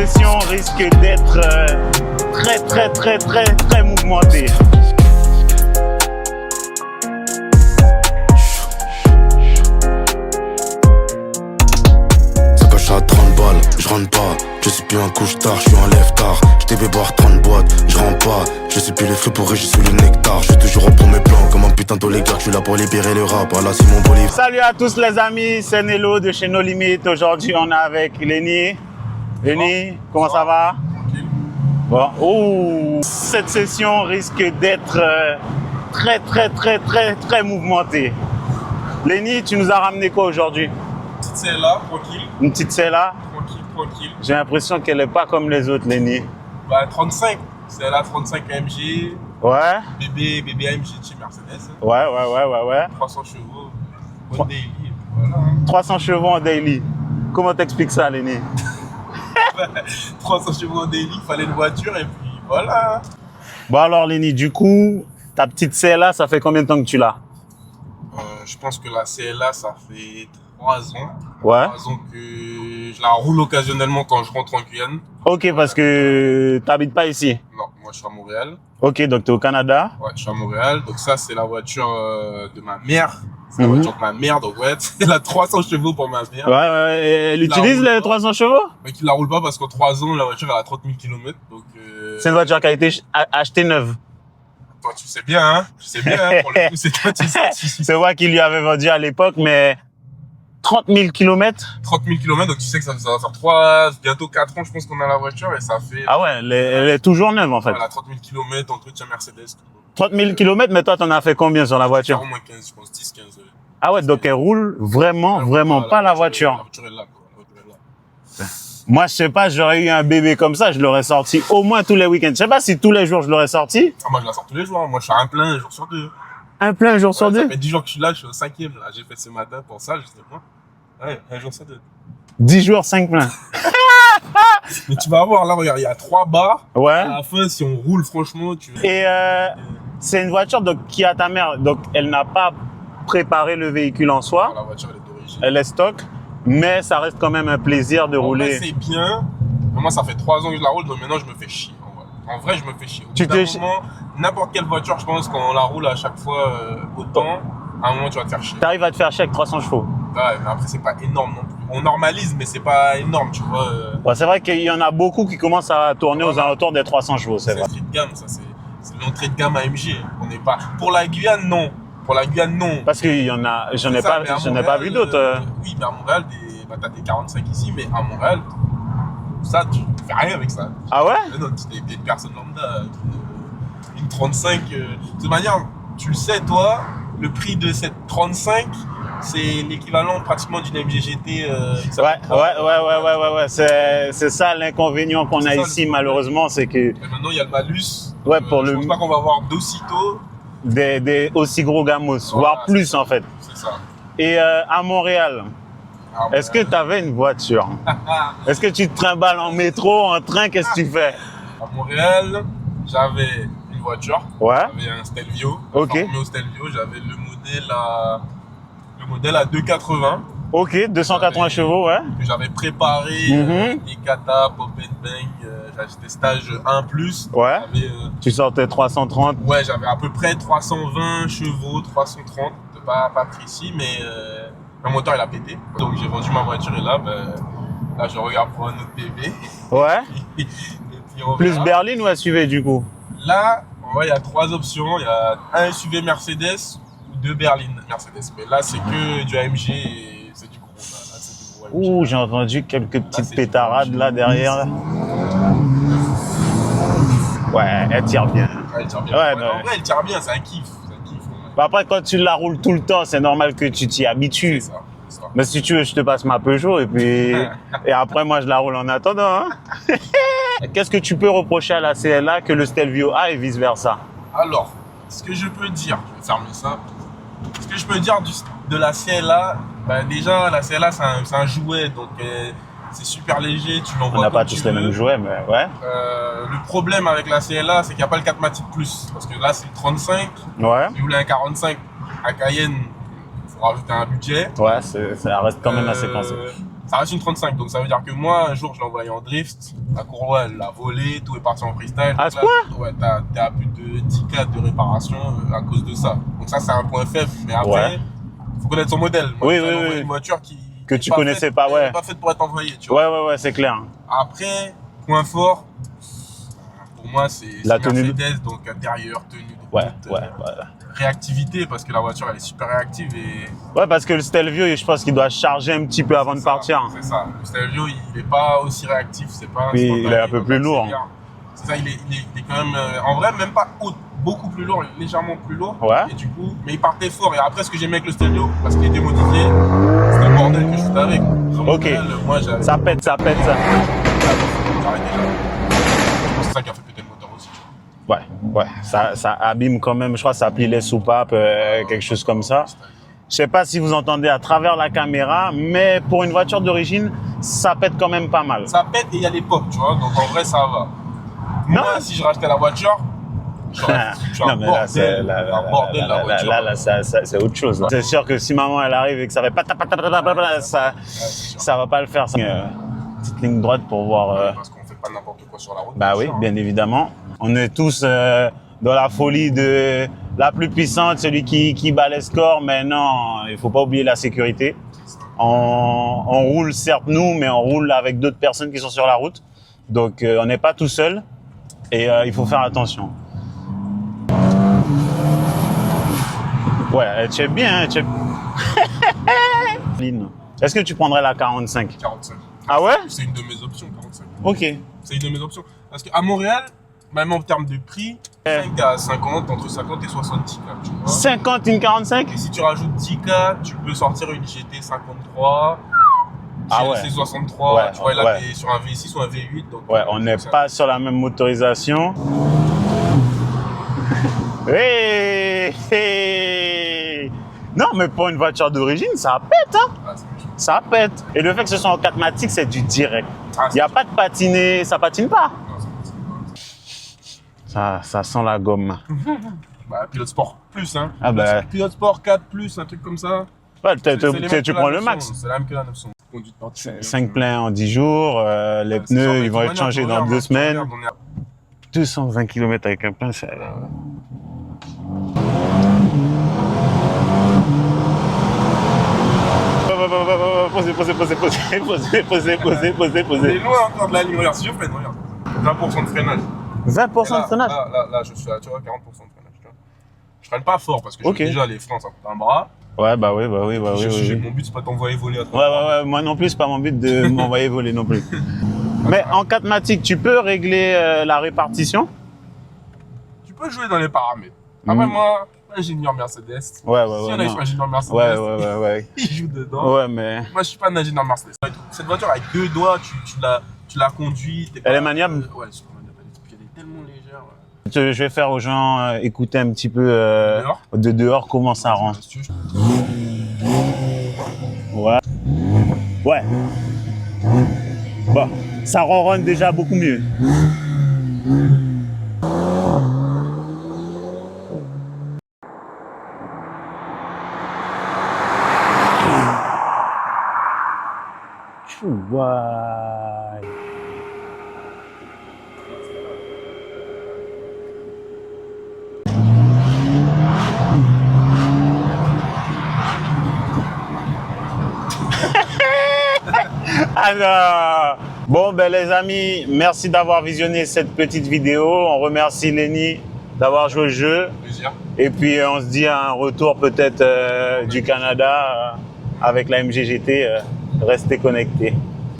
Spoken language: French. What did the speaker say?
session risque d'être très mouvementée. Ça coche à 30 balles, je rentre pas. Je suis plus un couche-tard, je suis un lève-tard. Je t'ai boire 30 boîtes, je rentre pas. Je suis plus les fruits pourris, je suis le nectar. Je suis toujours au pour mes plans, comme un putain d'oligarque. Je suis là pour libérer le rap, voilà c'est mon bolide. Salut à tous les amis, c'est Nello de chez No Limit. Aujourd'hui on est avec Lenny. Lenny, comment ça va? Bon, oh, cette session risque d'être très mouvementée. Lenny, tu nous as ramené quoi aujourd'hui? Petite celle-là, tranquille. Une petite celle-là? Tranquille. J'ai l'impression qu'elle n'est pas comme les autres, Lenny. Bah 35, celle-là 35 AMG. Ouais? Bébé AMG chez Mercedes. Ouais. 300 chevaux, en daily, et puis voilà. 300 chevaux en daily. Comment t'expliques ça, Lenny? 300 chevaux en daily, il fallait une voiture et puis voilà. Bon alors, Lenny, du coup, ta petite CLA, ça fait combien de temps que tu l'as? Je pense que la CLA, ça fait 3 ans. Ouais. 3 ans que je la roule occasionnellement quand je rentre en Guyane. Ok, parce que t'habites pas ici. Non, moi je suis à Montréal. Ok, donc t'es au Canada. Ouais, je suis à Montréal. Donc ça, c'est la voiture de ma mère. C'est la voiture de ma mère, donc ouais, elle a 300 chevaux pour ma mère. Ouais, et elle utilise les 300 chevaux? Mais qui la roule pas parce qu'en 3 ans, la voiture elle a 30 000 km. Donc c'est une voiture qui a été achetée neuve. toi, tu sais bien, hein. Tu sais bien, hein. Pour le coup, c'est toi, tu sais. C'est moi qui lui avais vendu à l'époque, mais 30 000 km? 30 000 km, donc tu sais que ça va faire bientôt 4 ans, je pense qu'on a la voiture et ça fait. Ah ouais, elle est toujours neuve en fait. Voilà, 30 000 km, entretien Mercedes. 30 000 km, mais toi, t'en as fait combien sur la voiture? Au moins 15, je pense, 10, 15. Ah ouais, donc elle roule vraiment pas la voiture. La voiture est là, quoi. La voiture est là. Moi, je sais pas, j'aurais eu un bébé comme ça, je l'aurais sorti au moins tous les week-ends. Je sais pas si tous les jours je l'aurais sorti. Ah, moi, je la sors tous les jours, hein. Moi, je fais un plein, un jour sur 2. Un plein un jour sur Ça deux? fait 10 jours que je suis là, je suis au 5e, là. J'ai fait ce matin pour ça, je sais pas. Ouais, un jour sur 2. 10 jours, 5 pleins. Mais tu vas voir, là, regarde, il y a 3 barres. Ouais. À la fin, si on roule, franchement, tu vas. Et c'est une voiture donc, qui a ta mère, donc elle n'a pas préparé le véhicule en soi. La voiture, elle est d'origine. Elle est stock, mais ça reste quand même un plaisir de rouler. Vrai, c'est bien. Mais moi, ça fait 3 ans que je la roule, donc maintenant, je me fais chier. En vrai, je me fais chier. Au bout d'un moment, n'importe quelle voiture, je pense, quand on la roule à chaque fois autant, à un moment, tu vas te faire chier. T'arrives à te faire chier avec 300 chevaux. Ouais, mais après, c'est pas énorme non plus. On normalise, mais c'est pas énorme, tu vois. Ouais, c'est vrai qu'il y en a beaucoup qui commencent à tourner aux alentours des 300 chevaux, c'est vrai. C'est l'entrée de gamme, ça, c'est l'entrée de gamme AMG. On n'est pas. Pour la Guyane, non. Pour la Guyane, non. Parce qu'il y en a, j'en ai pas vu d'autres. Oui, mais à Montréal, t'as des 45 ici, mais à Montréal, ça, tu fais rien avec ça. Ah ouais? Non, des personnes lambda, une 35. De toute manière, tu le sais, toi, le prix de cette 35, c'est l'équivalent pratiquement d'une MG GT. Ouais. C'est ça l'inconvénient qu'on a ici, malheureusement, c'est que. Mais maintenant, il y a le malus. Ouais, pour je pense pas qu'on va avoir d'aussitôt. Des aussi gros gamos, Voilà, voire plus en fait. C'est ça. Et à Montréal, est-ce que tu avais une voiture? Est-ce que tu te trimbales en métro, en train, qu'est-ce que tu fais? À Montréal, j'avais une voiture. Ouais. J'avais un Stelvio. Ok. Au Stelvio, j'avais le modèle à 280. Ok, 280 chevaux, ouais. Que j'avais préparé des kata, pop and bang. J'avais des stages 1+. Ouais. Tu sortais 330. Ouais, j'avais à peu près 320 chevaux, 330. Pas précis, mais le moteur il a pété. Donc j'ai vendu ma voiture et là, là je regarde pour un autre bébé. Ouais. Et puis plus berline ou SUV du coup? Là, il y a 3 options. Il y a un SUV Mercedes ou 2 berlines Mercedes. Mais là, c'est que du AMG et c'est du gros. Là, c'est du gros AMG. Ouh, j'ai entendu quelques petites pétarades là derrière. Là. Ouais, elle tire bien. Elle tire bien. Ouais, En vrai, elle tire bien, c'est un kiff. Bah après, quand tu la roules tout le temps, c'est normal que tu t'y habitues. C'est ça. Mais si tu veux, je te passe ma Peugeot et puis et après moi je la roule en attendant. Hein. Qu'est-ce que tu peux reprocher à la CLA que le Stelvio a et vice versa? Alors, ce que je peux dire, je vais fermer ça. Ce que je peux dire de la CLA, déjà la CLA c'est un jouet, donc c'est super léger, tu l'envoies. On n'a pas tous les mêmes jouets, mais ouais. Le problème avec la CLA, c'est qu'il n'y a pas le 4MATIC Plus, parce que là c'est le 35. Ouais. Si vous voulez un 45 à Cayenne, il faut rajouter un budget. Ouais, ça reste quand même assez pensé. Ça reste une 35, donc ça veut dire que moi, un jour, je l'ai envoyé en drift. La courroie, elle l'a volé, tout est parti en freestyle. À Donc ce là, point? Ouais, t'es à plus de 10K de réparation à cause de ça. Donc ça, c'est un point faible. Mais après, faut connaître son modèle. Moi, Oui, j'ai oui, envoyé oui. une voiture Que est tu connaissais pas, ouais. Elle est pas faite pour être envoyée, tu vois. Ouais, c'est clair. Après, point fort, pour moi, c'est La tenue de- Mercedes, donc intérieur, tenue de Ouais. réactivité, parce que la voiture, elle est super réactive et Ouais, parce que le Stelvio, je pense qu'il doit charger un petit peu avant de c'est ça, partir. C'est ça. Le Stelvio, il est pas aussi réactif, c'est pas. Puis, instantané, il est un peu donc plus lourd. accélère. C'est ça, il est quand même, en vrai, même pas beaucoup plus lourd, légèrement plus lourd. Ouais. Et du coup, mais il partait fort. Et après, ce que j'aimais avec le Stelvio, parce qu'il était modifié, c'était le bordel que je faisais avec. Sur Ok. modèle, moi, j'avais. Ça pète. J'arrêtais déjà. C'est ça qui a fait péter le moteur aussi. Ouais. Ça abîme quand même. Je crois que ça plie les soupapes, quelque chose comme ça. Je sais pas si vous entendez à travers la caméra, mais pour une voiture d'origine, ça pète quand même pas mal. Ça pète et il y a les pop, tu vois. Donc en vrai, ça va. Moi, si je rachetais la voiture, j'aurais foutu un Non, mais là, c'est bordel, la voiture. là, c'est autre chose. C'est sûr que si maman elle arrive et que ça fait ça va pas le faire. Ça. Petite ligne droite pour voir. Parce qu'on fait pas n'importe quoi sur la route. Bah oui, bien évidemment. On est tous dans la folie de la plus puissante, celui qui bat les scores, mais non, il faut pas oublier la sécurité. On roule certes nous, mais on roule avec d'autres personnes qui sont sur la route. Donc on n'est pas tout seul et il faut faire attention. Ouais, tu es bien, tu es... Est-ce que tu prendrais la 45? 45. Ah ouais? C'est une de mes options, 45. Ok. C'est une de mes options. Parce qu'à Montréal, même en termes de prix, 5 à 50, entre 50 et 70K, tu vois. 50, une 45? Et si tu rajoutes 10K, tu peux sortir une GT 53. Ah ouais. C'est 63, Ouais, tu vois, là ouais. t'es sur un V6 ou un V8. Donc, Ouais, on n'est pas sur la même motorisation. Hey. Non, mais pour une voiture d'origine, ça pète, hein? Ah, c'est méchant. Ça pète. Et le fait que ce soit en 4matic, c'est du direct. Ah, Il n'y a pas de patiné, ça patine pas. Non, c'est Ça sent la gomme. bah, Pilote Sport Plus, hein. Ah bah. Pilote Sport 4 Plus, un truc comme ça. Ouais, C'est les mêmes tu que prends la le 900, max. C'est la même que la 900. Conduite particulière. 5 pleins en 10 jours, les C'est sûr, pneus, mais ils vont de être toute changés manière, dans tu 2 regardes, semaines. on est à- 220 km avec un plein, c'est... Posez. On est loin encore de la ligne. Regarde, si je freine, regarde. 20% de freinage. 20% de freinage. Là, je suis à, tu vois, 40% de freinage. Tu vois. Je freine pas fort parce que Ok. déjà les freins ça coûte un bras. Ouais, bah oui. Mon but c'est pas t'envoyer voler à toi. Ouais, moi non plus, c'est pas mon but de m'envoyer voler non plus. Mais en 4matic, tu peux régler la répartition? Tu peux jouer dans les paramètres. Après moi, ingénieur Mercedes. Si Ouais, on a non. un ingénieur Mercedes, Ouais. il joue dedans. Ouais, mais... Moi je suis pas un ingénieur Mercedes. Cette voiture avec 2 doigts, tu la conduis. Elle est maniable? Ouais, c'est maniable. Elle est tellement légère. Ouais. Je vais faire aux gens écouter un petit peu Dehors de dehors comment ça rend. Si tu veux, Ouais. Bon, ça ronronne déjà beaucoup mieux. Ouais. Alors, bon, ben les amis, merci d'avoir visionné cette petite vidéo. On remercie Lenny d'avoir joué au jeu. plaisir. Et puis, on se dit à un retour peut-être du Canada avec la MGGT. Restez connectés.